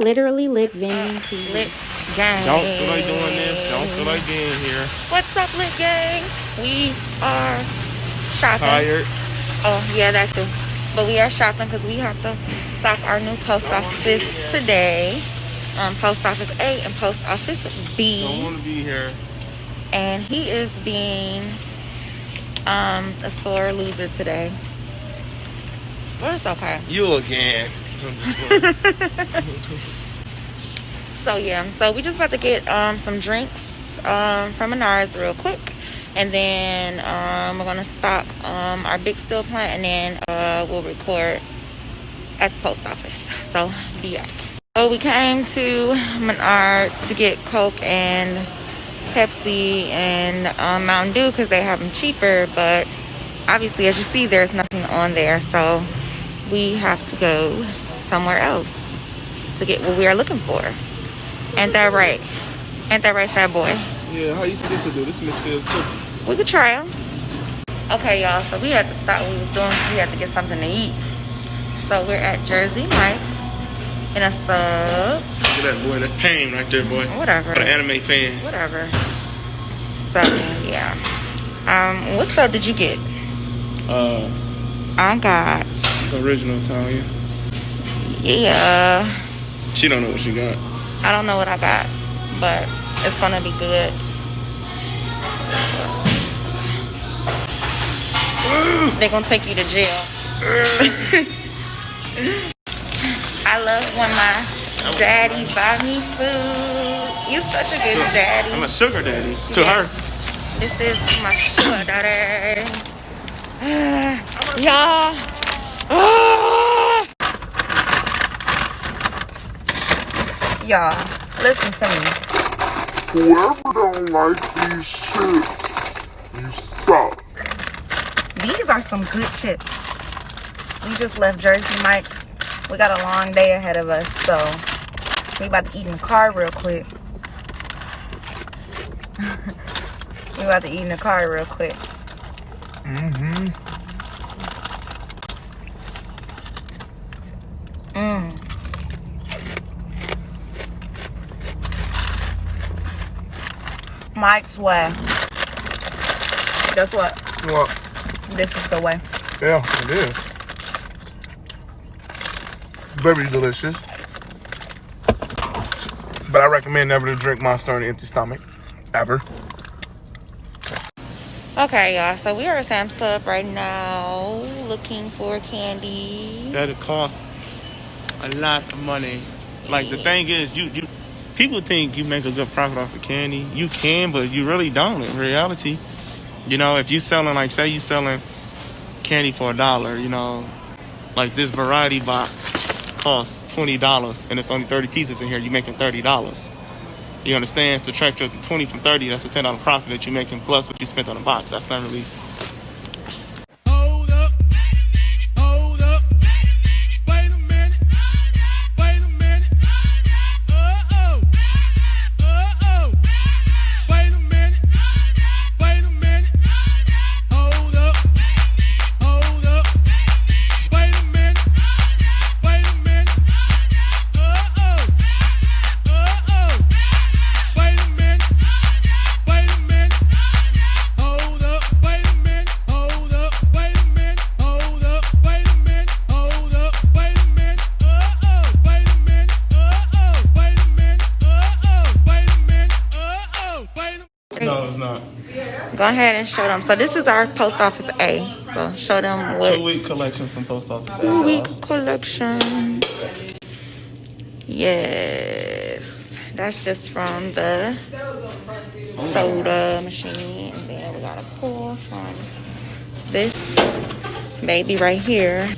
Literally lit vending. Lit gang. Don't feel like doing this. Don't feel like being here. What's up, lit gang? We are shopping. Tired. Oh, yeah, that too. But we are shopping because we have to stock our new post offices today. Post office A and post office B. Don't want to be here. And he is being a sore loser today. But it's okay. You again. So yeah, so we just about to get some drinks from Menards real quick, and then we're gonna stock our big steel plant, and then we'll record at the post office. So be back. So we came to Menards to get Coke and Pepsi and Mountain Dew because they have them cheaper, but obviously, as you see, there's nothing on there, so we have to go somewhere else to get what we are looking for. Ain't that right? Ain't that right, fat boy? Yeah, how you think this will do? This is Miss Phil's cookies. We could try them. Okay, y'all, so we had to stop what we was doing because we had to get something to eat. So we're at Jersey Mike's in a sub. Look at that, boy. That's pain right there, boy. Whatever. For the anime fans. Whatever. So, yeah. What sub did you get? I got The original Italian. Yeah. She don't know what she got. I don't know what I got, but it's gonna be good. They're gonna take you to jail. I love when my daddy buy me food. You such a good daddy. I'm a sugar daddy to Yes. her. This is my sugar daddy. Y'all. Y'all, listen to me. Whoever don't like these chips, you suck. These are some good chips. We just left Jersey Mike's. We got a long day ahead of us, so we about to eat in the car real quick. We about to eat in the car real quick. Mike's way. Guess what? What? This is the way. Yeah, it is. Very delicious. But I recommend never to drink Monster on an empty stomach. Ever. Okay, y'all. So we are at Sam's Club right now looking for candy. That it costs a lot of money. Like, the thing is, you people think you make a good profit off of candy. You can, but you really don't in reality. You know, if you selling, like, say you selling candy for $1, you know, like this variety box costs $20 and it's only 30 pieces in here, you're making $30. You understand? Subtract your 20 from 30, that's a $10 profit that you're making plus what you spent on the box. That's not really... No, it's not. Go ahead and show them. So this is our post office A. So show them what. 2-week collection from Post Office. 2-week collection. Yes. That's just from the soda machine. And then we got a pull from this baby right here.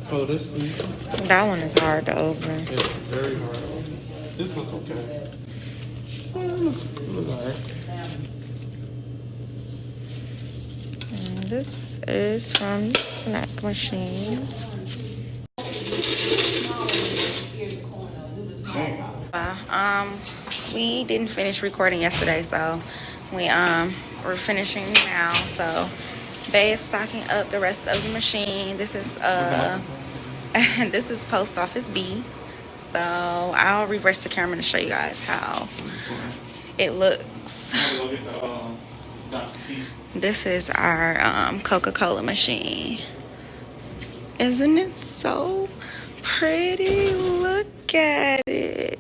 Oh, this piece. That one is hard to open. It's very hard to open. This look okay. Look alright. And this is from the snack machine. We didn't finish recording yesterday, so we're finishing now. So Bay is stocking up the rest of the machine. This is this is Post Office B. So I'll reverse the camera to show you guys how it looks. This is our Coca-Cola machine. Isn't it so pretty? Look at it.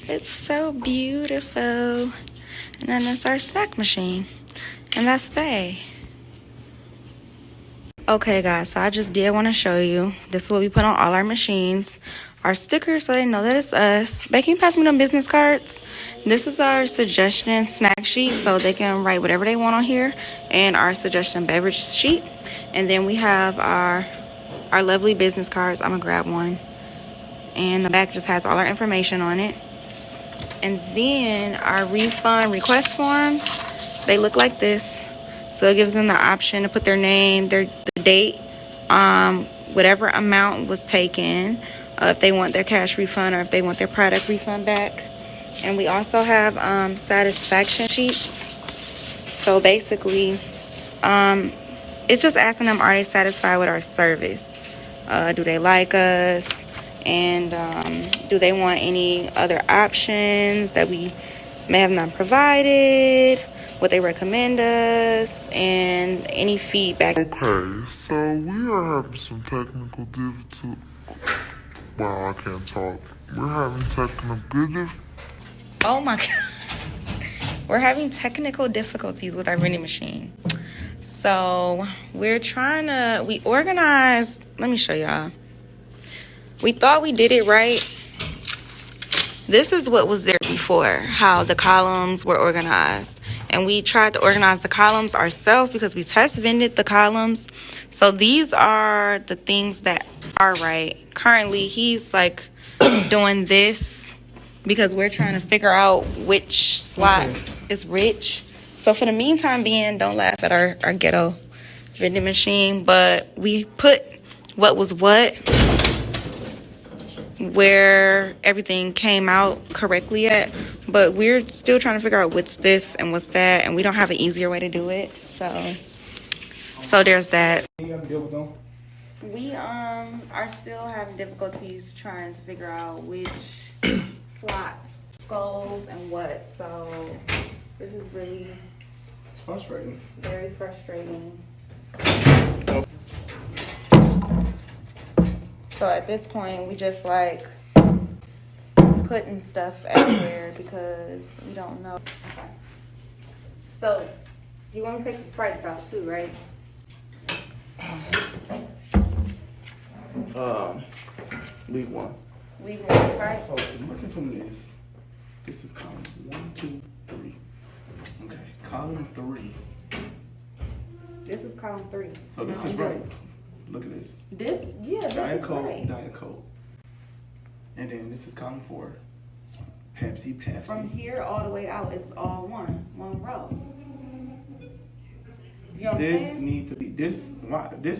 It's so beautiful. And then it's our snack machine. And that's Bay. Okay guys, so I just did want to show you. This is what we put on all our machines. Our stickers so they know that it's us. Bay, can you pass me them business cards? This is our suggestion snack sheet so they can write whatever they want on here. And our suggestion beverage sheet. And then we have our lovely business cards. I'm going to grab one. And the back just has all our information on it. And then our refund request forms. They look like this. So it gives them the option to put their name, the date, whatever amount was taken, if they want their cash refund or if they want their product refund back. And we also have satisfaction sheets. So basically, it's just asking them, are they satisfied with our service? Do they like us? And do they want any other options that we may have not provided? What they recommend us, and any feedback. Okay, so we are having some technical difficulties. Wow, I can't talk. We're having technical difficulties. Oh my god. We're having technical difficulties with our vending machine. So we organized, let me show y'all. We thought we did it right. This is what was there before, how the columns were organized. And we tried to organize the columns ourselves because we test vended the columns. So these are the things that are right. Currently, he's like doing this because we're trying to figure out which slot is which. So for the meantime being, don't laugh at our ghetto vending machine. But we put what was what, where everything came out correctly at, but we're still trying to figure out what's this and what's that, and we don't have an easier way to do it. So there's that. We are still having difficulties trying to figure out which slot goes and what. So this is really frustrating. Very frustrating. So at this point, we just like putting stuff everywhere because we don't know. Okay. So, do you want me to take the Sprites out too, right? Leave one. Leave one Sprite? So, I'm looking from this. This is column 1, 2, 3. Okay, column 3. This is column 3. So this is right. Look at this. This is right. Diet Coke. And then this is column 4. Pepsi. From here all the way out, it's all one row. You know what I'm saying? This needs to be, this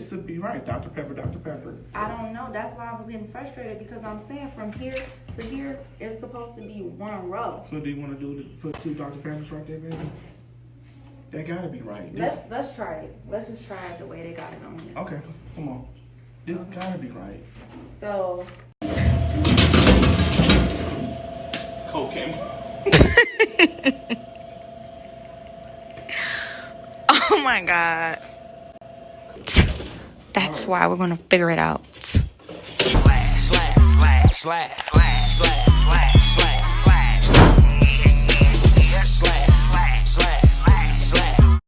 should be right. Dr. Pepper. I don't know. That's why I was getting frustrated because I'm saying from here to here, it's supposed to be one row. So do you want to do put 2 Dr. Peppers right there, baby? That gotta be right. Let's try it. Let's just try it the way they got it on here. Okay, come on. This gotta be right. So. Cocaine. Oh my God. That's why we're gonna figure it out. Slash.